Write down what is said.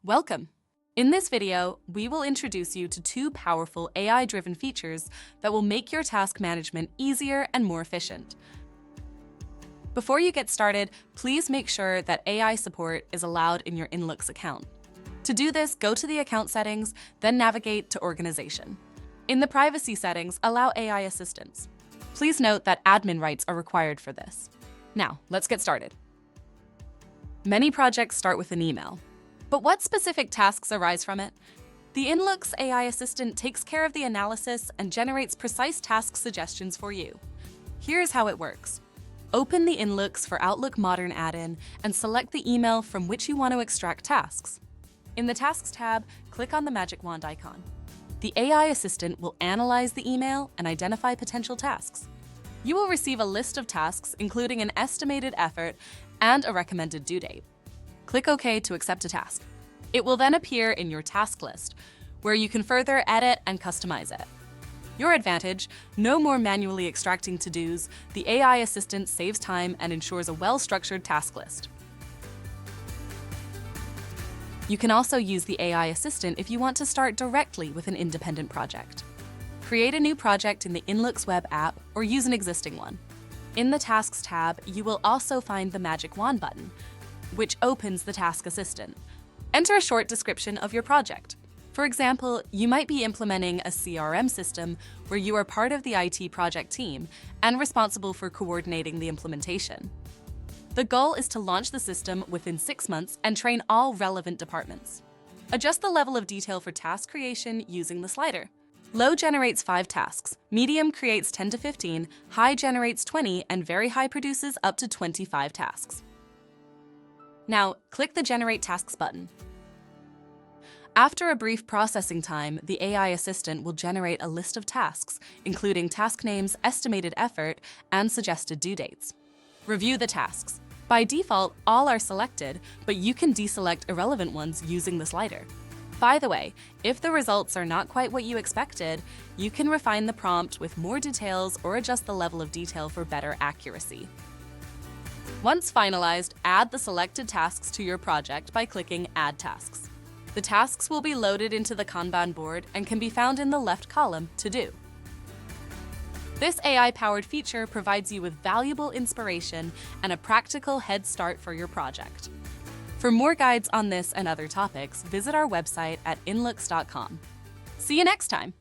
Welcome! In this video, we will introduce you to two powerful AI-driven features that will make your task management easier and more efficient. Before you get started, please make sure that AI support is allowed in your InLoox account. To do this, go to the account settings, then navigate to Organization. In the privacy settings, allow AI assistance. Please note that admin rights are required for this. Now, let's get started. Many projects start with an email. But what specific tasks arise from it? The InLoox AI assistant takes care of the analysis and generates precise task suggestions for you. Here's how it works. Open the InLoox for Outlook Modern add-in and select the email from which you want to extract tasks. In the Tasks tab, click on the magic wand icon. The AI assistant will analyze the email and identify potential tasks. You will receive a list of tasks, including an estimated effort and a recommended due date. Click OK to accept a task. It will then appear in your task list, where you can further edit and customize it. Your advantage: no more manually extracting to-dos. The AI assistant saves time and ensures a well-structured task list. You can also use the AI assistant if you want to start directly with an independent project. Create a new project in the InLoox web app or use an existing one. In the Tasks tab, you will also find the magic wand button, which opens the task assistant. Enter a short description of your project. For example, you might be implementing a CRM system where you are part of the IT project team and responsible for coordinating the implementation. The goal is to launch the system within 6 months and train all relevant departments. Adjust the level of detail for task creation using the slider. Low generates 5 tasks, medium creates 10 to 15, high generates 20, and very high produces up to 25 tasks. Now, click the Generate Tasks button. After a brief processing time, the AI assistant will generate a list of tasks, including task names, estimated effort, and suggested due dates. Review the tasks. By default, all are selected, but you can deselect irrelevant ones using the slider. By the way, if the results are not quite what you expected, you can refine the prompt with more details or adjust the level of detail for better accuracy. Once finalized, add the selected tasks to your project by clicking Add Tasks. The tasks will be loaded into the Kanban board and can be found in the left column, To Do. This AI-powered feature provides you with valuable inspiration and a practical head start for your project. For more guides on this and other topics, visit our website at inloox.com. See you next time!